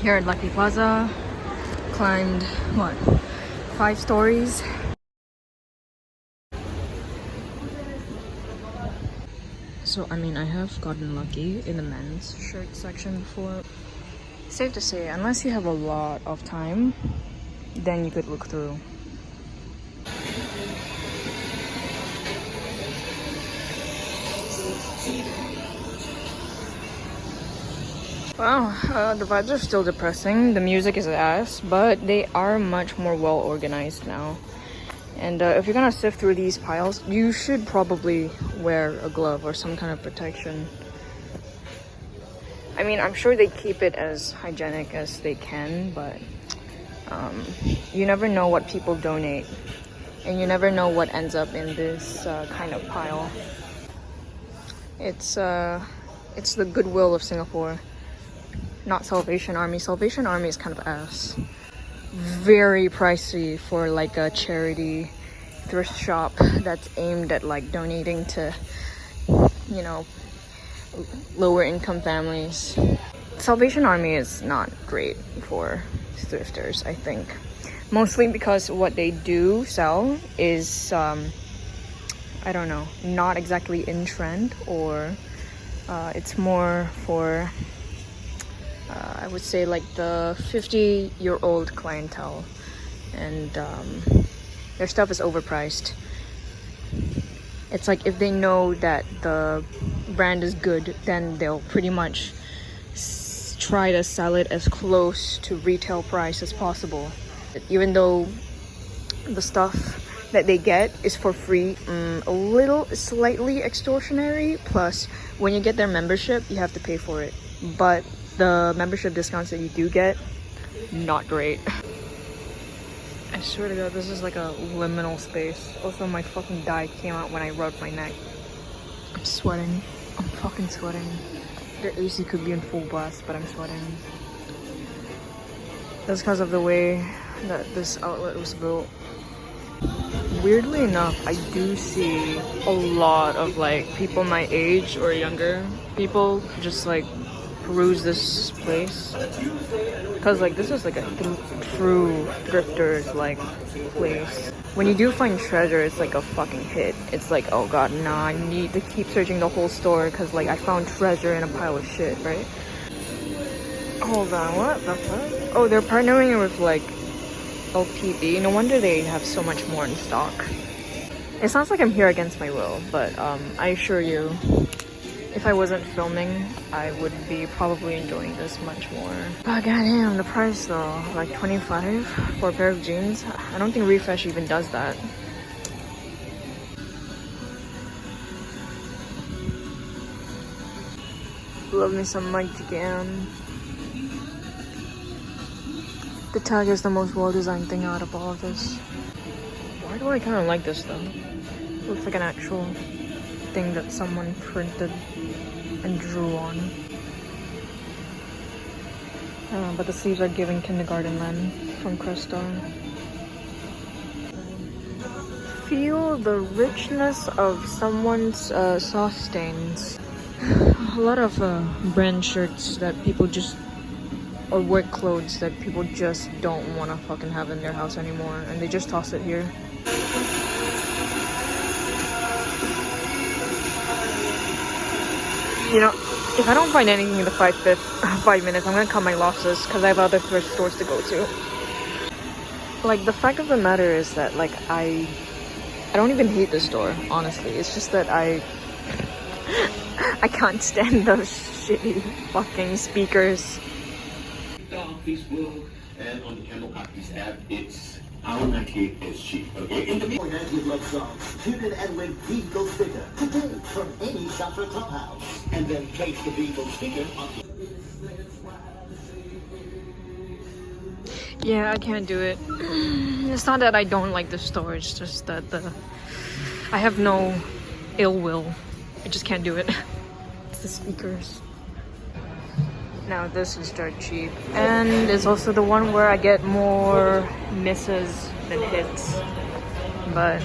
Here at Lucky Plaza, climbed what, 5 stories. So I mean, I have gotten lucky in the men's shirt section before. Safe to say, unless you have a lot of time, then you could look through. Wow, the vibes are still depressing. The music is ass, but they are much more well organized now. And if you're gonna sift through these piles, you should probably wear a glove or some kind of protection. I mean, I'm sure they keep it as hygienic as they can, but you never know what people donate. And you never know what ends up in this kind of pile. It's the goodwill of Singapore. Not Salvation Army. Salvation Army is kind of ass. Very pricey for like a charity thrift shop that's aimed at like donating to, you know, lower income families. Salvation Army is not great for thrifters, I think. Mostly because what they do sell is, I don't know, not exactly in trend, or it's more for I would say like the 50-year-old clientele, and their stuff is overpriced. It's like if they know that the brand is good, then they'll pretty much try to sell it as close to retail price as possible. Even though the stuff that they get is for free, a little slightly extortionary, plus when you get their membership you have to pay for it, but the membership discounts that you do get, not great. I swear to God, this is like a liminal space. Also, my fucking dye came out when I rubbed my neck. I'm sweating. I'm fucking sweating. The AC could be in full blast, but I'm sweating. That's because of the way that this outlet was built. Weirdly enough, I do see a lot of like people my age or younger people just like peruse this place, because like this is like a true thrifters like place. When you do find treasure, it's like a fucking hit. It's like, oh god, nah, I need to keep searching the whole store because like I found treasure in a pile of shit, right? Hold on, what the fuck? Oh, they're partnering with like LPD. No wonder they have so much more in stock. It sounds like I'm here against my will, but I assure you, if I wasn't filming, I would be probably enjoying this much more. But goddamn, the price though, like 25 for a pair of jeans. I don't think ReFash even does that. Love me some Mike again. The tag is the most well-designed thing out of all of this. Why do I kind of like this though? Looks like an actual thing that someone printed and drew on. But the sleeves are giving kindergarten man from Cresta. Feel the richness of someone's sauce stains. A lot of brand shirts that people just, or work clothes that people just don't want to fucking have in their house anymore, and they just toss it here. You know, if I don't find anything in the 5 minutes, I'm gonna cut my losses because I have other thrift stores to go to. Like, the fact of the matter is that, like, I don't even hate this store, honestly. It's just that I can't stand those shitty fucking speakers. And on the Camel Copies app, it's our 98 is cheap. Okay? In the meantime, you love songs. Tune in and win Vigo sticker today from any Shopper Clubhouse, and then place the Vigo sticker on. Yeah, I can't do it. It's not that I don't like the store. It's just that I have no ill will. I just can't do it. It's the speakers. Now this is dirt cheap, and it's also the one where I get more misses than hits. But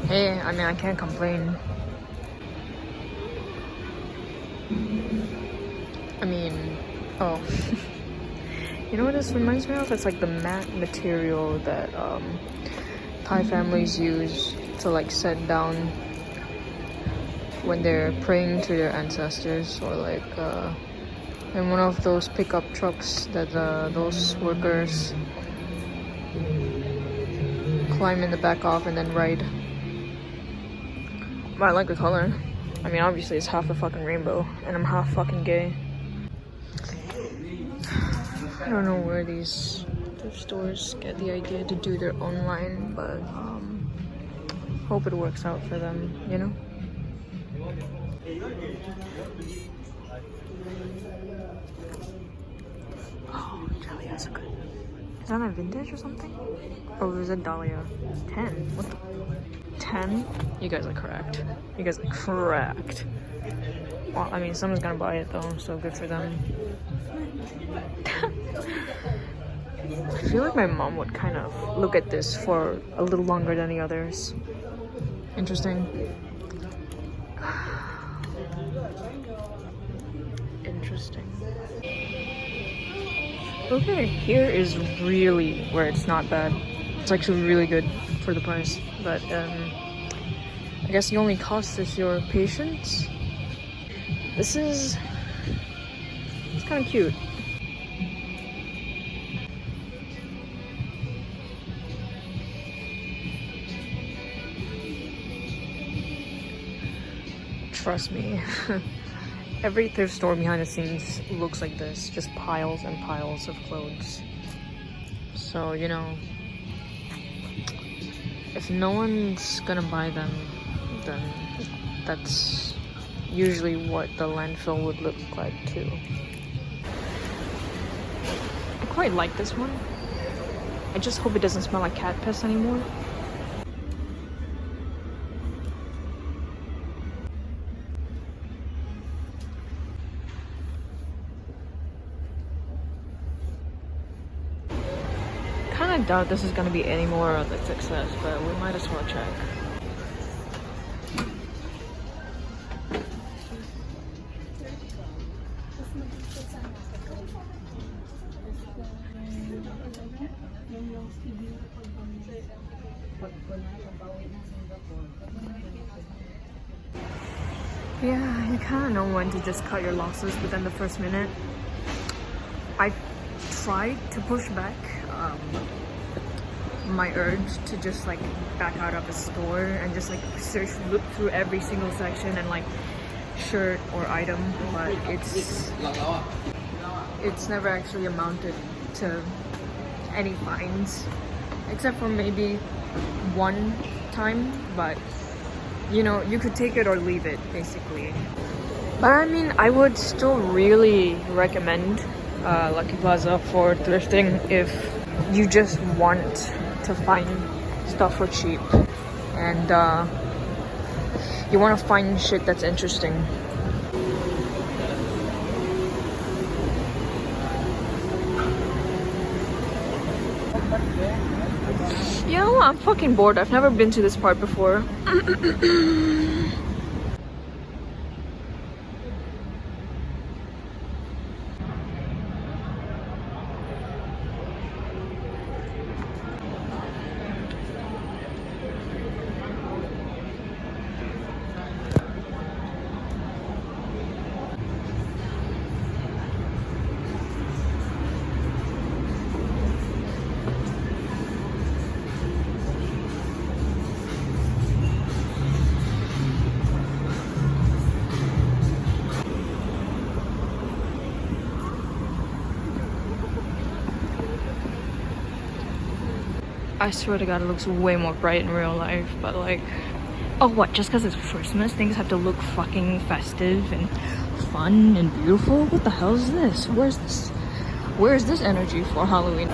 hey, I mean, I can't complain. I mean, oh You know what this reminds me of? It's like the mat material that Thai families use to like set down when they're praying to their ancestors, or like in one of those pickup trucks that those workers climb in the back of and then ride. But I like the color. I mean, obviously it's half the fucking rainbow, and I'm half fucking gay. I don't know where these thrift stores get the idea to do their own line, but hope it works out for them, you know? Oh, Dahlia's good. Is that a vintage or something? Or was it Dahlia? 10? What the? 10? You guys are correct. You guys are correct. Well, I mean, someone's gonna buy it though, so good for them. I feel like my mom would kind of look at this for a little longer than the others. Interesting. Interesting. Okay, here is really where it's not bad. It's actually really good for the price, but I guess the only cost is your patience. This is, it's kind of cute. Trust me. Every thrift store behind the scenes looks like this, just piles and piles of clothes. So, you know, if no one's gonna buy them, then that's usually what the landfill would look like too. I quite like this one. I just hope it doesn't smell like cat piss anymore. I doubt this is gonna be any more of a success, but we might as well check. Yeah, you kind of know when to just cut your losses within the first minute. I tried to push back my urge to just like back out of a store and just like look through every single section and like shirt or item, but it's never actually amounted to any fines, except for maybe one time, but you know, you could take it or leave it basically. But I mean, I would still really recommend Lucky Plaza for thrifting if you just want to find stuff for cheap and you want to find shit that's interesting. You know, I'm fucking bored. I've never been to this part before. I swear to God, it looks way more bright in real life, but like, oh what, just because it's Christmas, things have to look fucking festive and fun and beautiful? What the hell is this? Where's this energy for Halloween?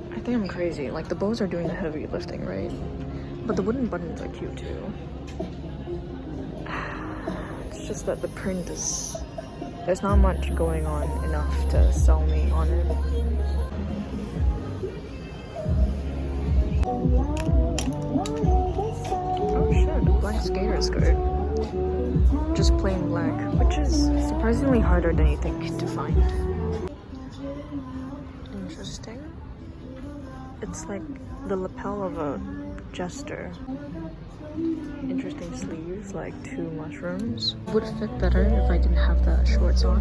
I think I'm crazy. Like, the bows are doing the heavy lifting, right? But the wooden buttons are cute too. It's just that the print is... There's not much going on enough to sell me on it. Oh shit, a black skater skirt. Just plain black, which is surprisingly harder than you think to find. Interesting. It's like the lapel of a jester. Interesting sleeves, like 2 mushrooms. Would fit better if I didn't have the shorts on.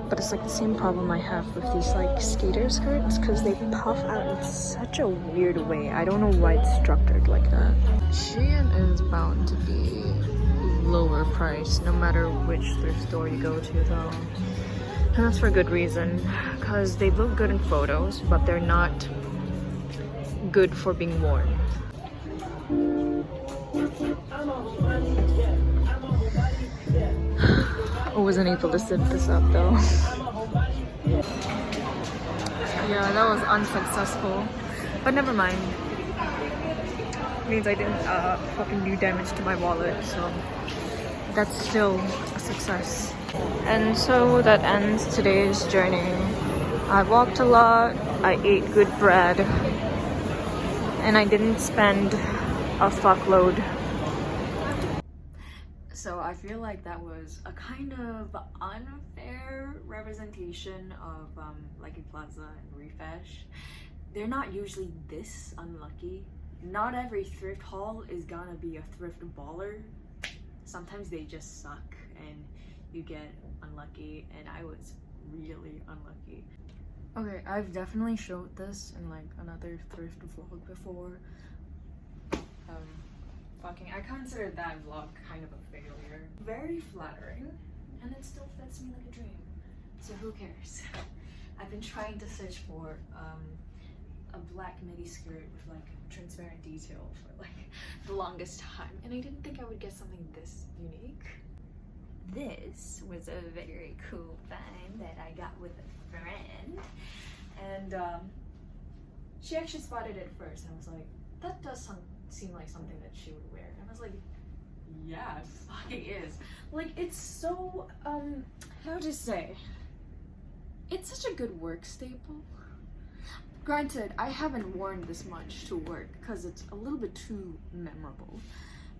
But it's like the same problem I have with these like skater skirts, because they puff out in such a weird way. I don't know why it's structured like that. Shein is bound to be lower price no matter which thrift store you go to though. And that's for good reason, because they look good in photos, but they're not good for being worn. I wasn't able to zip this up though. Yeah, that was unsuccessful. But never mind. Means I didn't fucking do damage to my wallet, so that's still a success. And so that ends today's journey. I walked a lot, I ate good bread, and I didn't spend a fuckload. So I feel like that was a kind of unfair representation of Lucky Plaza and ReFash. They're not usually this unlucky. Not every thrift haul is gonna be a thrift baller. Sometimes they just suck and you get unlucky, and I was really unlucky. Okay, I've definitely showed this in like another thrift vlog before. I consider that vlog kind of a failure. Very flattering, and it still fits me like a dream. So who cares? I've been trying to search for a black midi skirt with like transparent detail for like the longest time, and I didn't think I would get something this unique. This was a very cool find that I got with a friend, and she actually spotted it first, and I was like, that does seem like something that she would wear. And I was like, yeah, it fucking is. Like, it's so how to say, it's such a good work staple. Granted, I haven't worn this much to work because it's a little bit too memorable,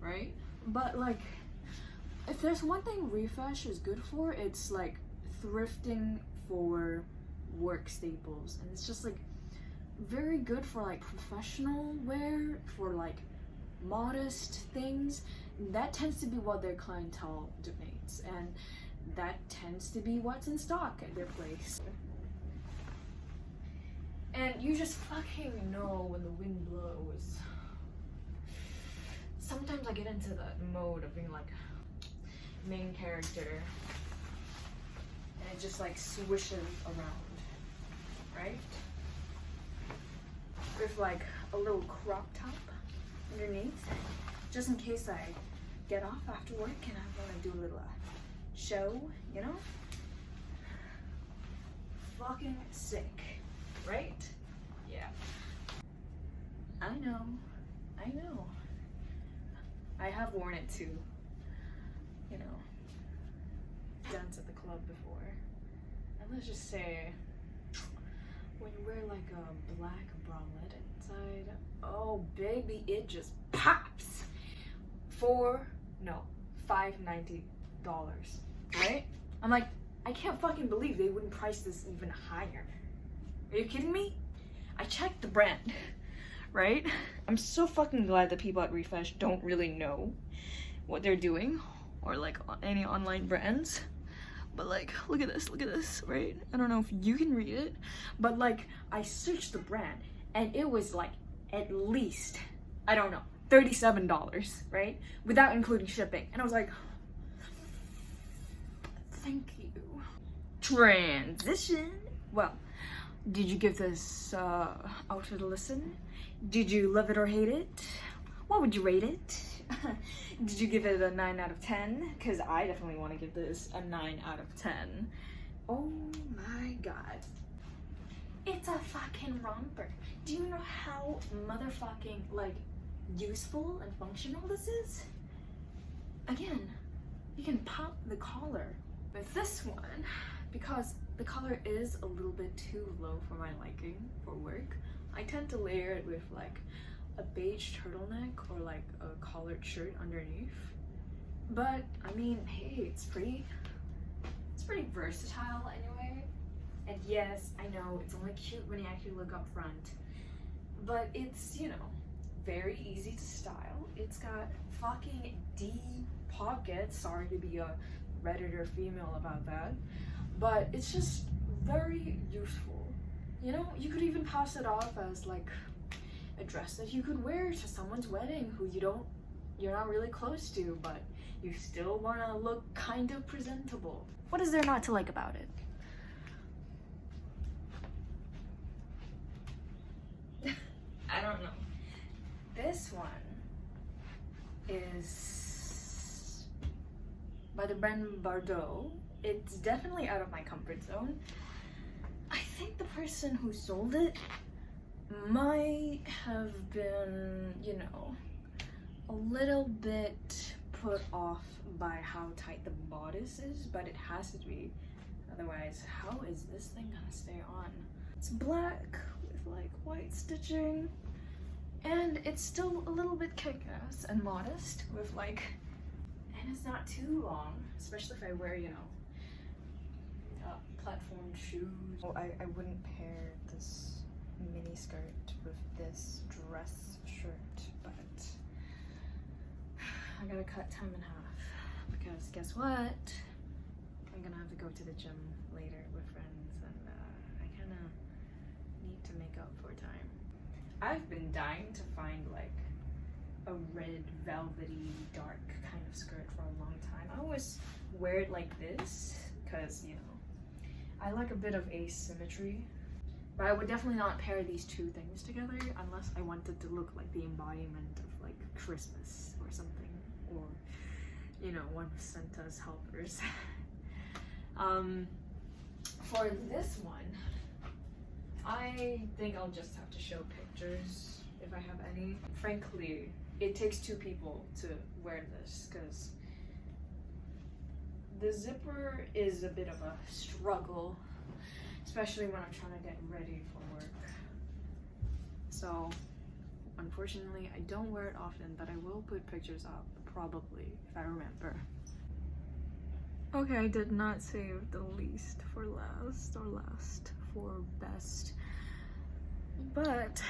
right? But like, if there's one thing ReFash is good for, it's like thrifting for work staples. And it's just like very good for like professional wear, for like modest things. That tends to be what their clientele donates, and that tends to be what's in stock at their place. And you just fucking know when the wind blows. Sometimes I get into that mode of being like main character, and it just like swishes around, right? With like a little crop top underneath, just in case I get off after work and I want to do a little show, you know? Fucking sick, right? Yeah. I know. I have worn it to, you know, dance at the club before. And let's just say, when you wear like a black bralette inside, oh baby, it just pops. $5.90, right? I'm like, I can't fucking believe they wouldn't price this even higher. Are you kidding me? I checked the brand, right? I'm so fucking glad that people at ReFash don't really know what they're doing, or like any online brands. But like, look at this, right? I don't know if you can read it, but like, I searched the brand and it was like at least, I don't know, $37, right? Without including shipping. And I was like, thank you. Transition. Well, did you give this outfit a listen? Did you love it or hate it? What would you rate it? Did you give it a 9 out of 10? Because I definitely want to give this a 9 out of 10. Oh my god. It's a fucking romper. Do you know how motherfucking, like, useful and functional this is? Again, you can pop the collar. With this one, because the collar is a little bit too low for my liking for work, I tend to layer it with like a beige turtleneck or like a collared shirt underneath. But I mean, hey, it's pretty versatile anyway. And yes, I know it's only cute when you actually look up front, but it's, you know, very easy to style. It's got fucking deep pockets. Sorry to be a Redditor female about that, but it's just very useful. You know, you could even pass it off as like a dress that you could wear to someone's wedding who you're not really close to, but you still want to look kind of presentable. What is there not to like about it? I don't know. This one is by the brand Bordeaux. It's definitely out of my comfort zone. I think the person who sold it might have been, you know, a little bit put off by how tight the bodice is, but it has to be. Otherwise, how is this thing gonna stay on? It's black with like white stitching, and it's still a little bit kick-ass and modest with like, and it's not too long, especially if I wear, you know, platform shoes. Oh, I wouldn't pair this mini skirt with this dress shirt, but I gotta cut time in half because guess what? I'm gonna have to go to the gym later with friends, and I kind of need to make up for time. I've been dying to find like a red velvety dark kind of skirt for a long time. I always wear it like this because, you know, I like a bit of asymmetry, but I would definitely not pair these two things together unless I wanted to look like the embodiment of like Christmas or something, or, you know, one of Santa's helpers. For this one, I think I'll just have to show pictures if I have any. Frankly, it takes two people to wear this because the zipper is a bit of a struggle, especially when I'm trying to get ready for work. So unfortunately, I don't wear it often, but I will put pictures up probably if I remember. Okay, I did not save the least for last, or last for best, but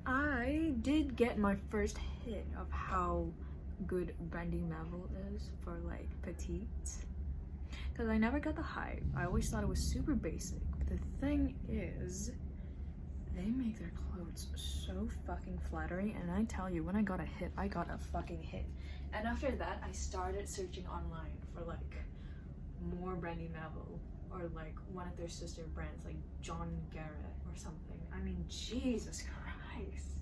I did get my first hit of how good Brandy Melville is for like petite, because I never got the hype. I always thought it was super basic, but the thing is, they make their clothes so fucking flattering, and I tell you, when I got a hit, I got a fucking hit. And after that, I started searching online for like more Brandy Melville, or like one of their sister brands like John Garrett or something. I mean, Jesus Christ.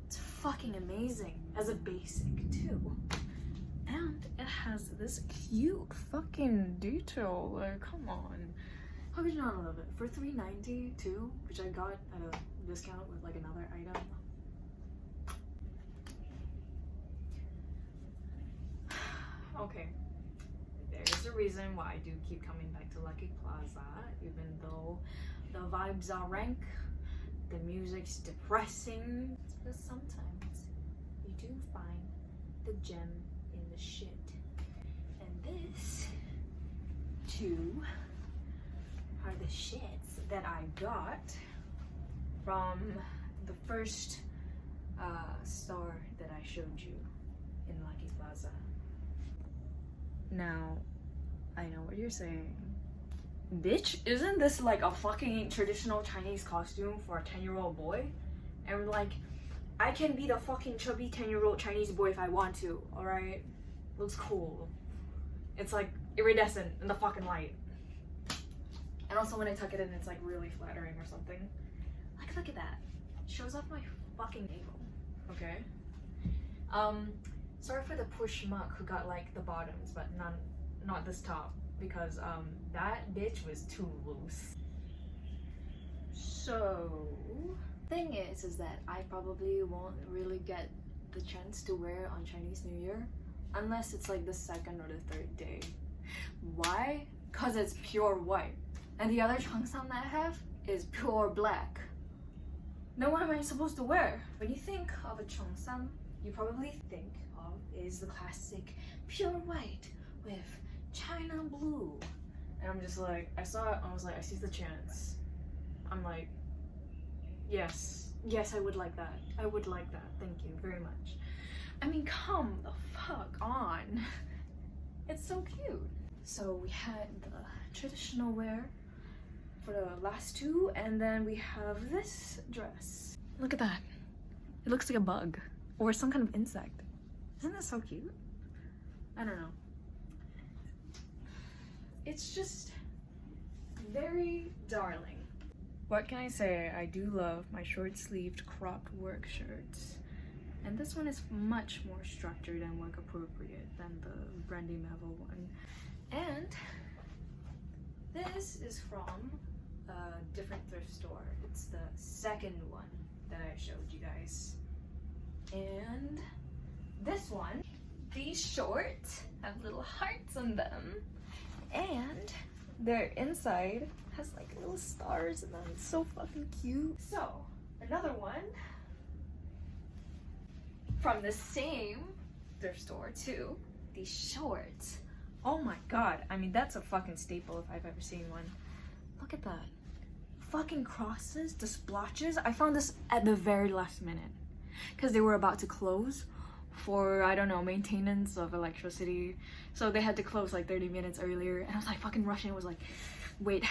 It's fucking amazing as a basic too. And it has this cute fucking detail, like, come on. How could you not love it? For $3.90 too, which I got at a discount with like another item. Okay, there's a reason why I do keep coming back to Lucky Plaza, even though the vibes are rank, the music's depressing. It's because sometimes you do find the gem in the shit. And this, too, are the shits that I got from the first store that I showed you in Lucky Plaza. Now, I know what you're saying. Bitch, isn't this like a fucking traditional Chinese costume for a 10-year-old boy? And like, I can be the fucking chubby 10-year-old Chinese boy if I want to, alright? Looks cool. It's like iridescent in the fucking light. And also when I tuck it in, it's like really flattering or something. Like, look at that. It shows off my fucking navel. Okay? Sorry for the poor schmuck who got like the bottoms, but not this top, because that bitch was too loose. So, thing is that I probably won't really get the chance to wear on Chinese New Year, unless it's like the second or the third day. Why? Cause it's pure white, and the other cheongsam that I have is pure black. Now what am I supposed to wear? When you think of a cheongsam, you probably think of is the classic pure white with China blue. And I'm just like, I saw it, I was like, I see the chance. I'm like, yes, I would like that. I would like that, thank you very much. I mean, come the fuck on. It's so cute. So we had the traditional wear for the last two, and then we have this dress. Look at that. It looks like a bug or some kind of insect. Isn't that so cute? I don't know. It's just very darling. What can I say? I do love my short-sleeved cropped work shirts. And this one is much more structured and work appropriate than the Brandy Melville one. And this is from a different thrift store. It's the second one that I showed you guys. And this one, these shorts have little hearts on them. And their inside has like little stars in them. It's so fucking cute. So, another one from the same thrift store too. These shorts. Oh my god. I mean, that's a fucking staple if I've ever seen one. Look at that. Fucking crosses, the splotches. I found this at the very last minute because they were about to close for, I don't know, maintenance of electricity. So they had to close like 30 minutes earlier, and I was like fucking rushing. I was like, wait,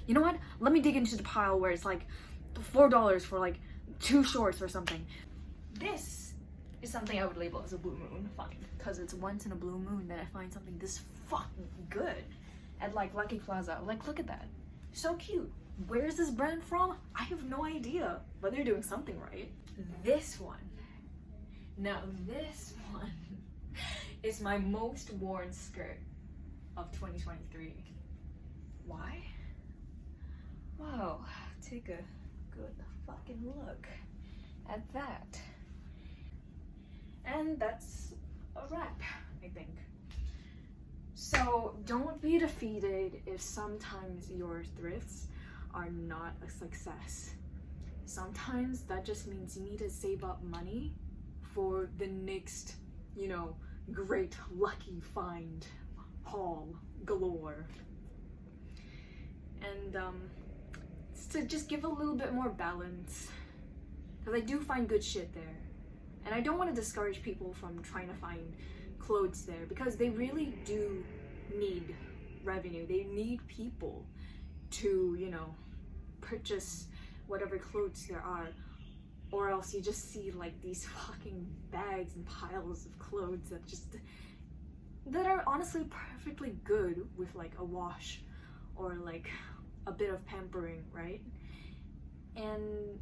you know what? Let me dig into the pile where it's like $4 for like 2 shorts or something. This is something I would label as a blue moon find, because it's once in a blue moon that I find something this fucking good at like Lucky Plaza. Like, look at that. So cute. Where is this brand from? I have no idea, but they're doing something right. This one. Now this one is my most worn skirt of 2023. Why? Wow, take a good fucking look at that. And that's a wrap, I think. So don't be defeated if sometimes your thrifts are not a success. Sometimes that just means you need to save up money for the next, you know, great lucky find haul galore. And to just give a little bit more balance, because I do find good shit there. And I don't want to discourage people from trying to find clothes there, because they really do need revenue. They need people to, you know, purchase whatever clothes there are, or else you just see like these fucking bags and piles of clothes that are honestly perfectly good with like a wash or like a bit of pampering, right? And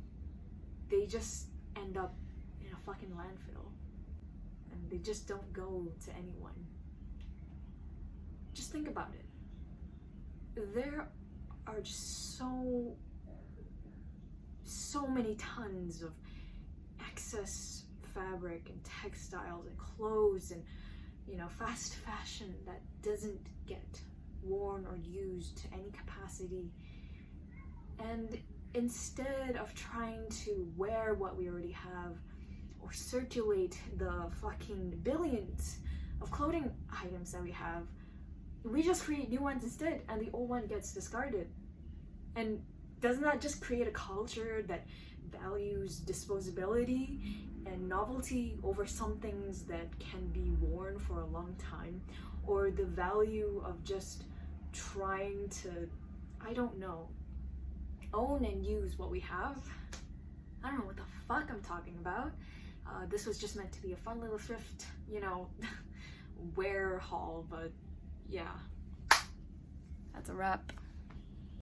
they just end up in a fucking landfill, and they just don't go to anyone. Just think about it. There are just so many tons of excess fabric and textiles and clothes and, you know, fast fashion that doesn't get worn or used to any capacity. And instead of trying to wear what we already have or circulate the fucking billions of clothing items that we have, we just create new ones instead, and the old one gets discarded. And doesn't that just create a culture that values disposability and novelty over some things that can be worn for a long time, or the value of just trying to, I don't know, own and use what we have? I don't know what the fuck I'm talking about. This was just meant to be a fun little thrift, you know, wear haul, but yeah, that's a wrap.